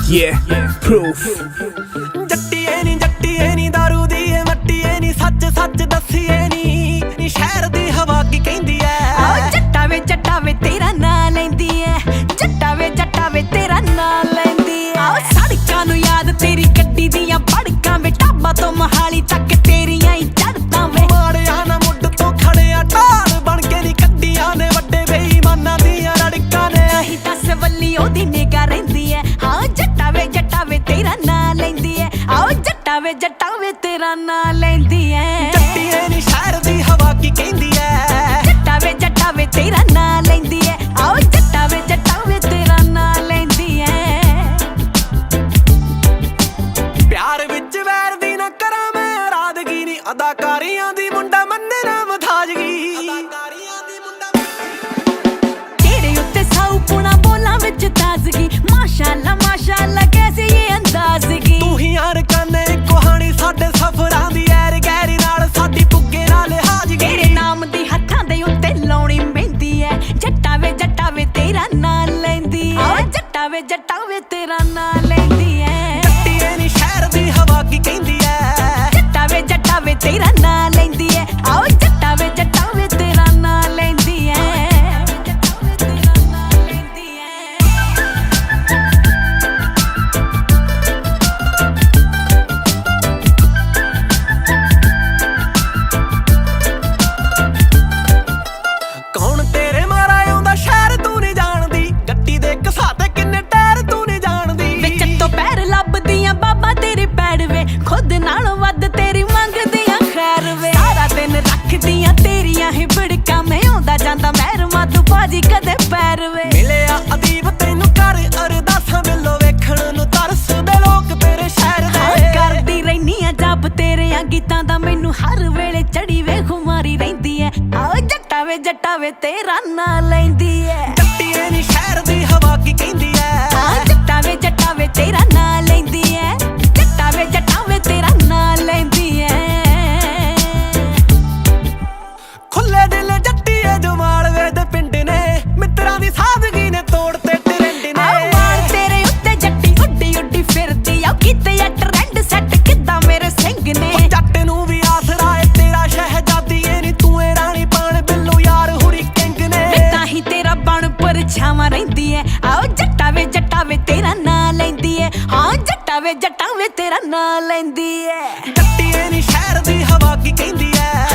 proof ਜੱਟੀਏ ਨੀ ਦਾਰੂ ਦੀ ਏ ਮੱਟੀਏ ਨੀ ਸੱਚ ਸੱਚ ਦੱਸੀਏ ਨੀ ਸ਼ਹਿਰ ਦੀ ਹਵਾ ਕੀ ਕਹਿੰਦੀ ਐ। ਜੱਟਾ ਵੇ ਤੇਰਾ ਨਾਂ ਲੈਂਦੀ ਐ, ਜੱਟਾ ਵੇ ਤੇਰਾ ਨਾਂ ਲੈਂਦੀ ਐ। ਸੜਕਾਂ ਨੂੰ ਯਾਦ ਤੇਰੀ ਗੱਡੀ ਦੀਆਂ ਭੜਕਾਂ ਵੇ, ਢਾਬਾ ਤੋਂ ਮੋਹਾਲੀ ਤੱਕ ਤੇਰੀਆਂ ਹੀ ਚੜ੍ਹਤਾਂ ਵੇ। ਮਾੜਿਆ ਨਾ ਮੁੱਢ ਤੋਂ ਖੜਿਆ ਢਾਲ ਬਣ ਕੇ ਨੀ ਕੱਢੀਆਂ ਨੇ ਵੱਡੇ ਬੇਈਮਾਨਾਂ ਦੀਆਂ ਰੜਕਾਂ ਨੇ। ਆਹੀ 10 ਵੱਲੀ ਉਹਦੀ ਨਿਗਾਹ ਰਹਿੰਦੀ ਐ। ਹਾਂ ਜੱਟਾ ਵੇ ਤੇਰਾ ਨਾਂ ਲੈਂਦੀ ਐ। ਆਓ ਜੱਟਾ ਵੇ ਤੇਰਾ ਨਾਂ ਲੈਂਦੀ ਐ। ਜੱਟੀਏ ਨੀ ਸ਼ਹਿਰ ਦੀ ਹਵਾ ਕੀ ਕਹਿੰਦੀ ਐ। ਜੱਟਾ ਵੇ ਤੇਰਾ ਨਾਂ ਲੈਂਦੀ ਐ। ਆਓ ਜੱਟਾ ਵੇ ਤੇਰਾ ਨਾਂ ਲੈਂਦੀ ਐ। ਪਿਆਰ ਵਿੱਚ ਵੈਰ ਦੀ ਨਾ ਕਰਾਂ ਮੈਂ ਰਾਦਗੀ ਨੀ, ਅਦਾਕਾਰੀਆਂ ਦੀ ਮੁੰਡਾ ਮੰਨੇ ਨਾ ਮਥਾਜਗੀ। ਤੇਰੇ ਉੱਤੇ ਸਾਊ ਪੁਣਾ ਬੋਲਾਂ ਵਿੱਚ ਤਾਜ਼ਗੀ, ਮਾਸ਼ਾਅੱਲਾ ਕੈਸੀ ਇਹ ਅੰਦਾਜ਼ਗੀ। ਤੂੰ ਹੀ ਯਾਰ ਕਾਨੇ ਕਹਾਣੀ ਸਾਡੇ ਸਫ਼ਰਾਂ ਦੀ ਐਰ ਗੈਰੀ ਨਾਲ ਸਾਡੀ ਪੁੱਗੇ ਨਾਲ ਹਾਜ਼ਗੀ। ਤੇਰੇ ਨਾਮ ਦੀ ਹੱਥਾਂ ਦੇ ਉੱਤੇ ਲਾਉਣੀ ਮਹਿੰਦੀ ਐ। ਜੱਟਾ ਵੇ ਤੇਰਾ ਨਾਂ ਲੈਂਦੀ ਐ। ਆਓ ਜੱਟਾ ਵੇ ਤੇਰਾ ਨਾਂ ਲੈਂਦੀ ਐ। ਜੱਟੀਏ ਨੀ ਸ਼ਹਿਰ ਦੀ ਹਵਾ ਕੀ ਕਹਿੰਦੀ ਐ। ਜੱਟਾ ਵੇ ਤੇਰਾ ਨਾਂ ਲੈਂਦੀ ਐ। ਆਓ ਜੱਟਾ ਵੇ ਤੇਰਾ ਨਾਂ ਲੈਂਦੀ ਐ। ਕੌਣ ਤੇਰੇ ਮਾਰਾ ਆਉਂਦਾ ਸ਼ਹਿਰ ਤੂੰ ਨੀ ਜਾਣਦੀ, ਗੱਡੀ ਦੇ ਘਸਾ ਤੇ ਕਿੰਨੇ ਟਾਇਰ ਤੂੰ ਨੀ ਜਾਣਦੀ। ਵਿੱਚ ਤੋਂ ਪੈਰ ਲੱਭਦੀਆਂ ਬਾਬਾ ਤੇਰੇ ਪੈਰ ਵੇ, ਖੁਦ ਨਾਲੋਂ ਵੱਧ ਤੇਰੀ ਮੰਗਦੀਆਂ ਖੈਰ ਵੇ। ਸਾਰਾ ਦਿਨ ਰੱਖਦੀਆਂ ਤੇਰੀਆਂ ਹੀ ਬਿੜਕਾਂ, ਮੈਂ ਆਉਂਦਾ ਜਾਂਦਾ ਮਹਿਰਮਾ ਤੂੰ ਬਾਜੀ ਕਦੇ ਪੈਰ ਵੇ। ਮਿਲਿਆ ਅਦੀਬ ਤੈਨੂੰ ਕਰ ਅਰਦਾਸਾਂ ਬਿੱਲੋ, ਵੇਖਣ ਨੂੰ ਤਰਸਦੇ ਲੋਕ ਤੇਰੇ ਸ਼ਹਿਰ ਦੇ। ਕਰਦੀ ਰਹਿਨੀ ਆ ਜੱਬ ਤੇਰਿਆਂ ਗੀਤਾਂ ਦਾ, ਮੈਨੂੰ ਹਰ ਵੇਲੇ ਚੜੀ ਵੇ ਖੁਮਾਰੀ ਰਹਿੰਦੀ ਐ। ਆਓ ਜੱਟਾ ਵੇ ਤੇਰਾ ਨਾਂ ਲੈਂਦੀ ਐ। ਜੱਟੀਏ ਨੀ ਸ਼ਹਿਰ ਦੀ ਹਵਾ ਕੀ ਕਹਿੰਦੀ ਐ। ਜੱਟਾ ਵੇ ਤੇਰਾ ਨਾਂ ਲੈਂਦੀ ਐ। ਜੱਟਾ ਵੇ ਤੇਰਾ ਨਾਂ ਲੈਂਦੀ ਐ। ਖੁੱਲੇ ਦਿਲ ਜੱਟੀਏ ਜੋ ਮਾਲਵੇ ਦੇ ਪਿੰਡ ਨੇ, ਮਿੱਤਰਾਂ ਦੀ ਸਾਦਗੀ ਨੇ ਤੋੜ ਤੇ ਟਰੈਂਡ ਨੇ। ਮਾਰ ਤੇਰੇ ਉੱਤੇ ਜੱਟੀ ਉੱਡੀ ਫਿਰਦੀ ਆ, ਕਿਤੇ ਆ ਟਰੈਂਡ ਸੈੱਟ ਕਿੱਦਾਂ ਮੇਰੇ ਸਿੰਘ ਨੇ। ਜੱਟ ਨੂੰ ਵੀ ਆਸਰਾ ਏ ਤੇਰਾ ਸ਼ਹਿਜ਼ਾਦੀ ਏ ਨੀ, ਤੂੰ ਏ ਰਾਣੀ ਪਾਣ ਬਿੱਲੋ ਯਾਰ ਹੁਰੀ ਕਿੰਗ ਨੇ। ਤਾਂ ਹੀ ਤੇਰਾ ਬਣ ਪਰਛਾਵਾਂ ਰਹਿੰਦੀ ਐ। ਆਓ ਜੱਟਾ ਵੇ ਤੇਰਾ ਨਾਂ ਲੈਂਦੀ ਐ। ਹਾਂ ਜੱਟਾ ਵੇ ਤੇਰਾ ਨਾਂ ਲੈਂਦੀ ਐ। ਜੱਟੀਏ ਨੀ ਸ਼ਹਿਰ ਦੀ ਹਵਾ ਕੀ ਕਹਿੰਦੀ ਐ।